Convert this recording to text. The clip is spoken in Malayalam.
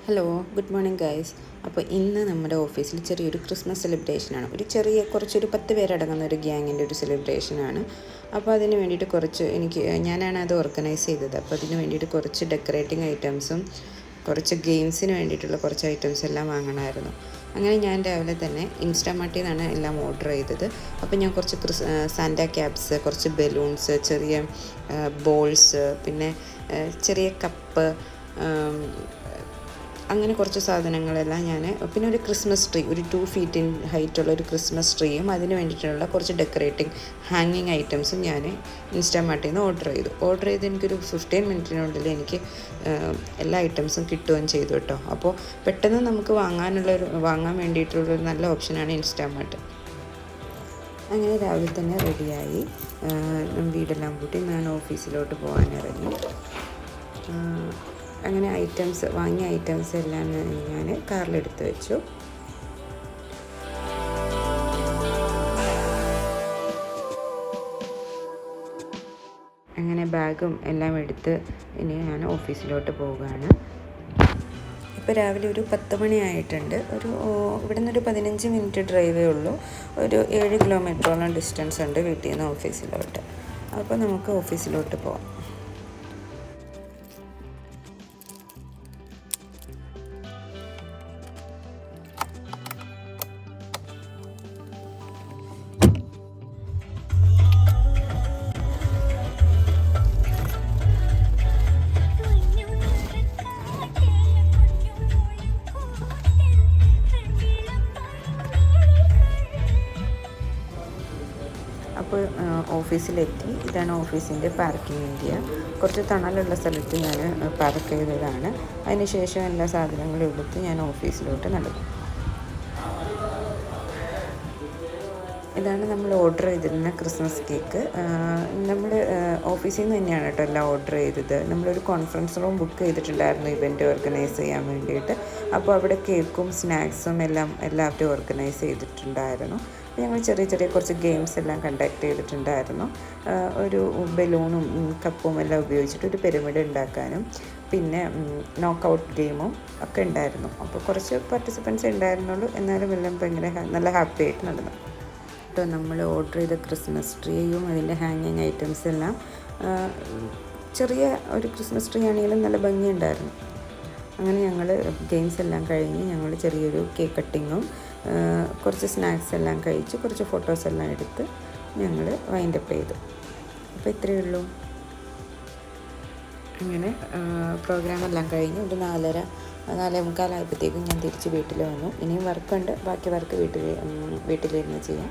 Hello, good morning guys. അപ്പോൾ ഇന്ന് നമ്മുടെ ഓഫീസിൽ ചെറിയൊരു ക്രിസ്മസ് സെലിബ്രേഷനാണ്. കുറച്ചൊരു 10 പേരടങ്ങുന്ന ഒരു ഗ്യാങ്ങിൻ്റെ ഒരു സെലിബ്രേഷനാണ്. അപ്പോൾ അതിന് വേണ്ടിയിട്ട് ഞാനാണ് അത് ഓർഗനൈസ് ചെയ്തത്. അപ്പോൾ അതിന് വേണ്ടിയിട്ട് കുറച്ച് ഡെക്കറേറ്റിംഗ് ഐറ്റംസും കുറച്ച് ഗെയിംസിന് വേണ്ടിയിട്ടുള്ള കുറച്ച് ഐറ്റംസ് എല്ലാം വാങ്ങണമായിരുന്നു. അങ്ങനെ ഞാൻ രാവിലെ തന്നെ ഇൻസ്റ്റാമാർട്ടിൽ നിന്നാണ് എല്ലാം ഓർഡർ ചെയ്തത്. അപ്പോൾ ഞാൻ കുറച്ച് സാന്റാ ക്യാപ്സ്, കുറച്ച് ബലൂൺസ്, ചെറിയ ബോൾസ്, പിന്നെ ചെറിയ കപ്പ്, അങ്ങനെ കുറച്ച് സാധനങ്ങളെല്ലാം പിന്നെ ഒരു ക്രിസ്മസ് ട്രീ, ഒരു 2 feet in ഹൈറ്റുള്ള ഒരു ക്രിസ്മസ് ട്രീയും അതിന് വേണ്ടിയിട്ടുള്ള കുറച്ച് ഡെക്കറേറ്റിംഗ് ഹാങ്ങിങ് ഐറ്റംസും ഞാൻ ഇൻസ്റ്റാമാർട്ടിൽ നിന്ന് ഓർഡർ ചെയ്ത് എനിക്കൊരു 15 മിനിറ്റിനുള്ളിൽ എനിക്ക് എല്ലാ ഐറ്റംസും കിട്ടുകയും ചെയ്തു കേട്ടോ. അപ്പോൾ പെട്ടെന്ന് നമുക്ക് വാങ്ങാൻ വേണ്ടിയിട്ടുള്ളൊരു നല്ല ഓപ്ഷനാണ് ഇൻസ്റ്റാമാർട്ട്. അങ്ങനെ രാവിലെ തന്നെ റെഡിയായി വീടെല്ലാം കൂട്ടി ഞാൻ ഓഫീസിലോട്ട് പോകാനിറങ്ങി. അങ്ങനെ വാങ്ങിയ ഐറ്റംസ് എല്ലാം ഞാൻ കാറിലെടുത്ത് വെച്ചു. അങ്ങനെ ബാഗും എല്ലാം എടുത്ത് ഇനി ഞാൻ ഓഫീസിലോട്ട് പോവുകയാണ്. ഇപ്പോൾ രാവിലെ ഒരു 10 മണിയായിട്ടുണ്ട്. ഇവിടെ നിന്നൊരു 15 മിനിറ്റ് ഡ്രൈവേ ഉള്ളൂ. ഒരു 7 കിലോമീറ്ററോളം ഡിസ്റ്റൻസ് ഉണ്ട് വീട്ടിൽ നിന്ന് ഓഫീസിലോട്ട്. അപ്പോൾ നമുക്ക് ഓഫീസിലോട്ട് പോവാം. അപ്പോൾ ഓഫീസിലെത്തി. ഇതാണ് ഓഫീസിൻ്റെ പാർക്കിംഗ് ഏരിയ. കുറച്ച് തണലുള്ള സ്ഥലത്ത് ഞാൻ പാർക്ക് ചെയ്തതാണ്. അതിനുശേഷം എല്ലാ സാധനങ്ങളും എടുത്ത് ഞാൻ ഓഫീസിലോട്ട് നടന്നു. ഇതാണ് നമ്മൾ ഓർഡർ ചെയ്തിരുന്ന ക്രിസ്മസ് കേക്ക്. നമ്മൾ ഓഫീസിൽ നിന്ന് തന്നെയാണ് കേട്ടോ എല്ലാം ഓർഡർ ചെയ്തത്. നമ്മളൊരു കോൺഫറൻസ് റൂം ബുക്ക് ചെയ്തിട്ടുണ്ടായിരുന്നു ഇവൻറ്റ് ഓർഗനൈസ് ചെയ്യാൻ വേണ്ടിയിട്ട്. അപ്പോൾ അവിടെ കേക്കും സ്നാക്സും എല്ലാവരും ഓർഗനൈസ് ചെയ്തിട്ടുണ്ടായിരുന്നു. ഞങ്ങൾ ചെറിയ കുറച്ച് ഗെയിംസ് എല്ലാം കണ്ടക്ട് ചെയ്തിട്ടുണ്ടായിരുന്നു. ഒരു ബലൂണും കപ്പും എല്ലാം ഉപയോഗിച്ചിട്ട് ഒരു പിരമിഡ് ഉണ്ടാക്കാനും പിന്നെ നോക്കൗട്ട് ഗെയിമും ഒക്കെ ഉണ്ടായിരുന്നു. അപ്പോൾ കുറച്ച് പാർട്ടിസിപ്പൻസ് ഉണ്ടായിരുന്നുള്ളൂ. എന്നാലും എല്ലാം ഭയങ്കര നല്ല ഹാപ്പി ആയിട്ട് നടന്നു. നമ്മൾ ഓർഡർ ചെയ്ത ക്രിസ്മസ് ട്രീയും അതിൻ്റെ ഹാങ്ങിങ് ഐറ്റംസ് എല്ലാം ചെറിയ ഒരു ക്രിസ്മസ് ട്രീ ആണെങ്കിലും നല്ല ഭംഗിയുണ്ടായിരുന്നു. അങ്ങനെ ഞങ്ങൾ ഗെയിംസ് എല്ലാം കഴിഞ്ഞ് ഞങ്ങൾ ചെറിയൊരു കേക്ക് കട്ടിങ്ങും കുറച്ച് സ്നാക്സ് എല്ലാം കഴിച്ച് കുറച്ച് ഫോട്ടോസ് എല്ലാം എടുത്ത് ഞങ്ങൾ വൈൻഡപ്പ് ചെയ്തു. അപ്പോൾ ഇത്രയേ ഉള്ളൂ. അങ്ങനെ പ്രോഗ്രാമെല്ലാം കഴിഞ്ഞ് ഒരു 4:45 ഞാൻ തിരിച്ച് വീട്ടിൽ വന്നു. ഇനിയും വർക്കുണ്ട്. ബാക്കി വർക്ക് വീട്ടിലിരുന്ന് ചെയ്യാം.